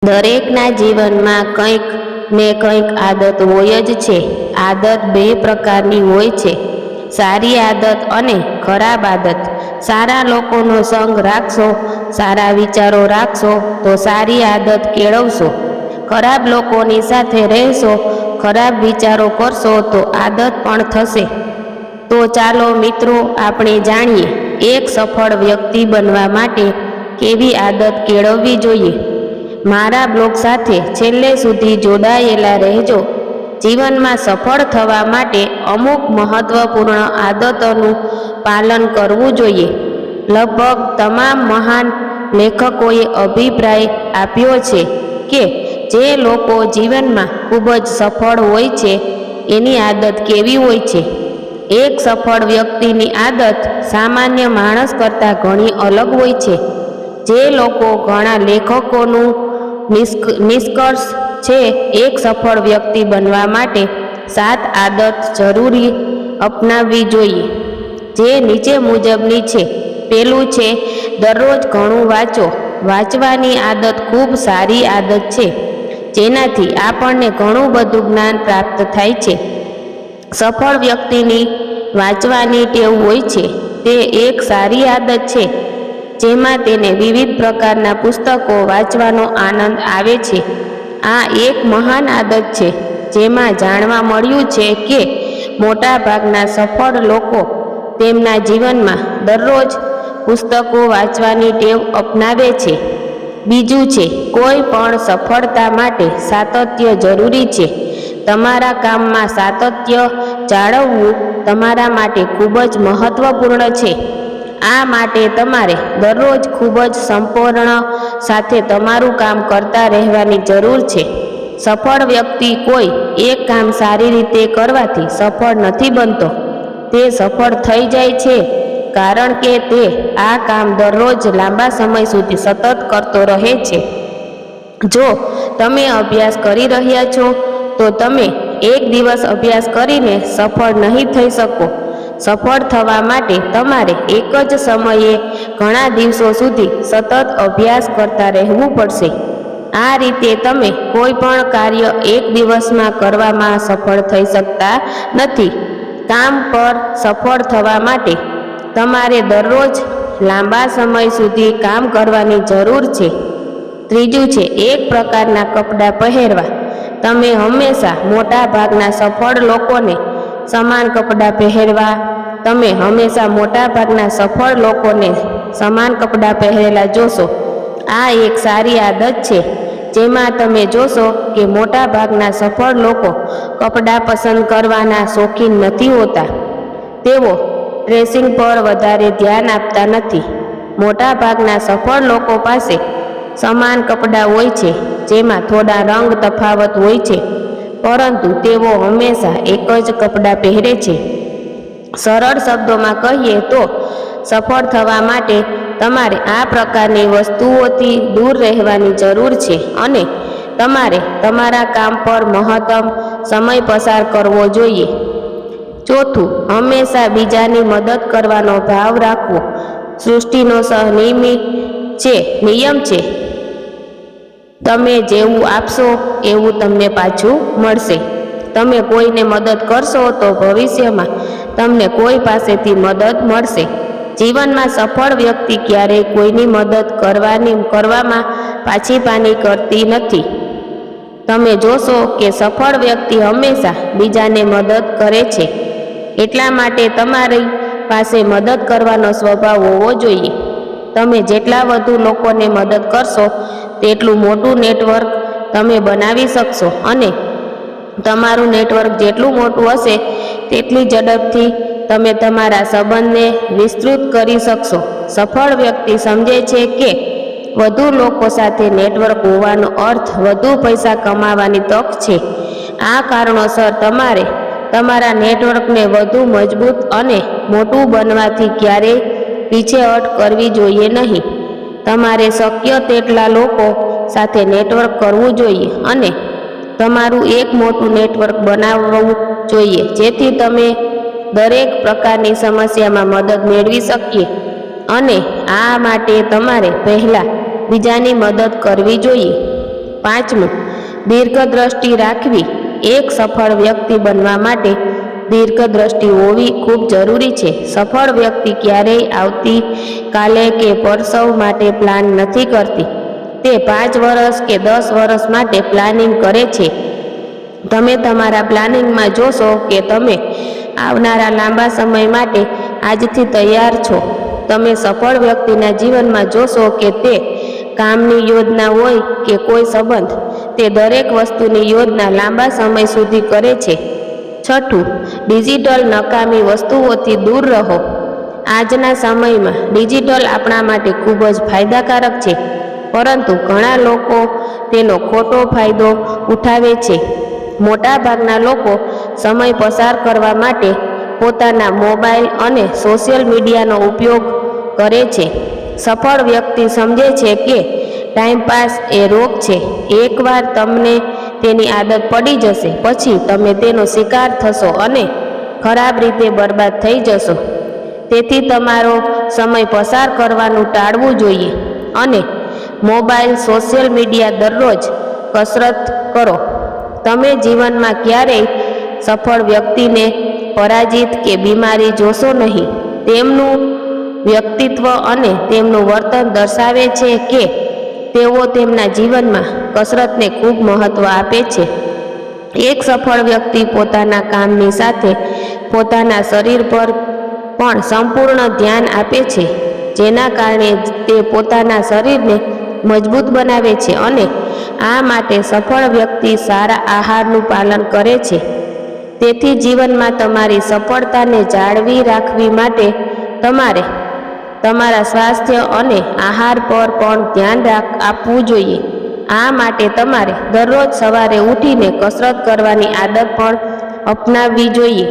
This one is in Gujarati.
દરેકના જીવનમાં કંઈક ને કંઈક આદત હોય જ છે. આદત બે પ્રકારની હોય છે, સારી આદત અને ખરાબ આદત. સારા લોકોનો સંગ રાખશો, સારા વિચારો રાખશો તો સારી આદત કેળવશો. ખરાબ લોકોની સાથે રહેશો, ખરાબ વિચારો કરશો તો આદત પણ થશે. તો ચાલો મિત્રો, આપણે જાણીએ એક સફળ વ્યક્તિ બનવા માટે કેવી આદત કેળવવી જોઈએ. મારા બ્લોગ સાથે છેલ્લે સુધી જોડાયેલા રહેજો. જીવનમાં સફળ થવા માટે અમુક મહત્વપૂર્ણ આદતોનું પાલન કરવું જોઈએ. લગભગ તમામ મહાન લેખકોએ અભિપ્રાય આપ્યો છે કે જે લોકો જીવનમાં ખૂબ જ સફળ હોય છે એની આદત કેવી હોય છે. એક સફળ વ્યક્તિની આદત સામાન્ય માણસ કરતાં ઘણી અલગ હોય છે. જે લોકો ઘણા લેખકોનું નિષ્કર્ષ છે એક સફળ વ્યક્તિ બનવા માટે 7 આદત જરૂરી અપનાવવી જોઈએ, જે નીચે મુજબની છે. પહેલું છે, દરરોજ ઘણું વાંચો. વાંચવાની આદત ખૂબ સારી આદત છે, જેનાથી આપણને ઘણું બધું જ્ઞાન પ્રાપ્ત થાય છે. સફળ વ્યક્તિની વાંચવાની ટેવ હોય છે. તે એક સારી આદત છે જેમાં તેને વિવિધ પ્રકારના પુસ્તકો વાંચવાનો આનંદ આવે છે. આ એક મહાન આદત છે જેમાં જાણવા મળ્યું છે કે મોટા ભાગના સફળ લોકો તેમના જીવનમાં દરરોજ પુસ્તકો વાંચવાની ટેવ અપનાવે છે. બીજું છે, કોઈ પણ સફળતા માટે સાતત્ય જરૂરી છે. તમારા કામમાં સાતત્ય જાળવવું તમારા માટે ખૂબ જ મહત્વપૂર્ણ છે. આ માટે તમારે દરરોજ ખૂબ જ સંપૂર્ણ સાથે તમારું કામ કરતા રહેવાની જરૂર છે. સફળ વ્યક્તિ કોઈ એક કામ સારી રીતે કરવાથી સફળ નથી બનતો. તે સફળ થઈ જાય છે કારણ કે તે આ કામ દરરોજ લાંબા સમય સુધી સતત કરતો રહે છે. જો તમે અભ્યાસ કરી રહ્યા છો તો તમે એક દિવસ અભ્યાસ કરીને સફળ નહીં થઈ શકો. સફળ થવા માટે તમારે એક જ સમયે ઘણા દિવસો સુધી સતત અભ્યાસ કરતા રહેવું પડશે. આ રીતે તમે કોઈ પણ કાર્ય એક દિવસમાં કરવામાં સફળ થઈ શકતા નથી. કામ પર સફળ થવા માટે તમારે દરરોજ લાંબા સમય સુધી કામ કરવાની જરૂર છે. ત્રીજું છે, એક પ્રકારના કપડાં પહેરવા. તમે હંમેશા મોટા ભાગના સફળ લોકોને સમાન કપડાં પહેરવા તમે હંમેશા મોટા ભાગના સફળ લોકોને સમાન કપડાં પહેરેલા જોશો. આ એક સારી આદત છે જેમાં તમે જોશો કે મોટા ભાગના સફળ લોકો કપડાં પસંદ કરવાના શોખીન નથી હોતા. તેઓ ડ્રેસિંગ પર વધારે ધ્યાન આપતા નથી. મોટા ભાગના સફળ લોકો પાસે સમાન કપડાં હોય છે જેમાં થોડા રંગ તફાવત હોય છે, પરંતુ તેઓ હંમેશા એક જ કપડાં પહેરે છે. સરળ શબ્દોમાં કહીએ તો સફળ થવા માટે તમારે આ પ્રકારની વસ્તુઓથી દૂર રહેવાની જરૂર છે અને તમારે તમારા કામ પર મહત્તમ સમય પસાર કરવો જોઈએ. ચોથું, હંમેશા બીજાની મદદ કરવાનો ભાવ રાખવો. સૃષ્ટિનો નિયમ છે, તમે જેવું આપશો એવું તમને પાછું મળશે. તમે કોઈને મદદ કરશો તો ભવિષ્યમાં તમને કોઈ પાસેથી મદદ મળશે. જીવનમાં સફળ વ્યક્તિ ક્યારેય કોઈની મદદ કરવામાં પાછીપાની કરતી નથી. તમે જોશો કે સફળ વ્યક્તિ હંમેશા બીજાને મદદ કરે છે. એટલા માટે તમારી પાસે મદદ કરવાનો સ્વભાવ હોવો જોઈએ. તમે જેટલા વધુ લોકોને મદદ કરશો તેટલું મોટું નેટવર્ક તમે બનાવી શકશો અને તમારું નેટવર્ક જેટલું મોટું હશે તેટલી ઝડપથી તમે તમારા સંબંધને વિસ્તૃત કરી શકશો. સફળ વ્યક્તિ સમજે છે કે વધુ લોકો સાથે નેટવર્ક હોવાનો અર્થ વધુ પૈસા કમાવાની તક છે. આ કારણોસર તમારે તમારા નેટવર્કને વધુ મજબૂત અને મોટું બનવાથી ક્યારેય પીછેહટ કરવી જોઈએ નહીં. તમારે શક્ય તેટલા લોકો સાથે નેટવર્ક કરવું જોઈએ અને તમારું એક મોટું નેટવર્ક બનાવવું જોઈએ જેથી તમે દરેક પ્રકારની સમસ્યામાં મદદ મેળવી શકીએ. અને આ માટે તમારે પહેલાં બીજાની મદદ કરવી જોઈએ. પાંચમું, દીર્ઘદ્રષ્ટિ રાખવી. એક સફળ વ્યક્તિ બનવા માટે દીર્ઘદ્રષ્ટિ હોવી ખૂબ જરૂરી છે. સફળ વ્યક્તિ ક્યારેય આવતીકાલે કે પરસવ માટે પ્લાન નથી કરતી. તે 5 વર્ષ કે 10 વર્ષ માટે પ્લાનિંગ કરે છે. તમે તમારા પ્લાનિંગમાં જોશો કે તમે આવનારા લાંબા સમય માટે આજથી તૈયાર છો. તમે સફળ વ્યક્તિના જીવનમાં જોશો કે તે કામની યોજના હોય કે કોઈ સંબંધ, તે દરેક વસ્તુની યોજના લાંબા સમય સુધી કરે છે. છઠ્ઠું, ડિજિટલ નકામી વસ્તુઓથી દૂર રહો. આજના સમયમાં ડિજિટલ આપણા માટે ખૂબ જ ફાયદાકારક છે, પરંતુ ઘણા લોકો તેનો ખોટો ફાયદો ઉઠાવે છે. મોટાભાગના લોકો સમય પસાર કરવા માટે પોતાના મોબાઈલ અને સોશિયલ મીડિયાનો ઉપયોગ કરે છે. સફળ વ્યક્તિ સમજે છે કે ટાઈમપાસ એ રોગ છે. એકવાર તમને તેની આદત પડી જશે, પછી તમે તેનો શિકાર થશો અને ખરાબ રીતે બરબાદ થઈ જશો. તેથી તમારો સમય પસાર કરવાનું ટાળવું જોઈએ અને મોબાઈલ, સોશિયલ મીડિયા દરરોજ કસરત કરો. તમે જીવનમાં ક્યારેય સફળ વ્યક્તિને પરાજિત કે બીમારી જોશો નહીં. તેમનું વ્યક્તિત્વ અને તેમનું વર્તન દર્શાવે છે કે તેઓ તેમના જીવનમાં કસરતને ખૂબ મહત્વ આપે છે. એક સફળ વ્યક્તિ પોતાના કામની સાથે પોતાના શરીર પર પણ સંપૂર્ણ ધ્યાન આપે છે, જેના કારણે તે પોતાના શરીરને મજબૂત બનાવે છે અને આ માટે સફળ વ્યક્તિ સારા આહારનું પાલન કરે છે. તેથી જીવનમાં તમારી સફળતાને જાળવી રાખવી માટે તમારે તમારા સ્વાસ્થ્ય અને આહાર પર પણ ધ્યાન આપવું જોઈએ. આ માટે તમારે દરરોજ સવારે ઉઠીને કસરત કરવાની આદત પણ અપનાવવી જોઈએ.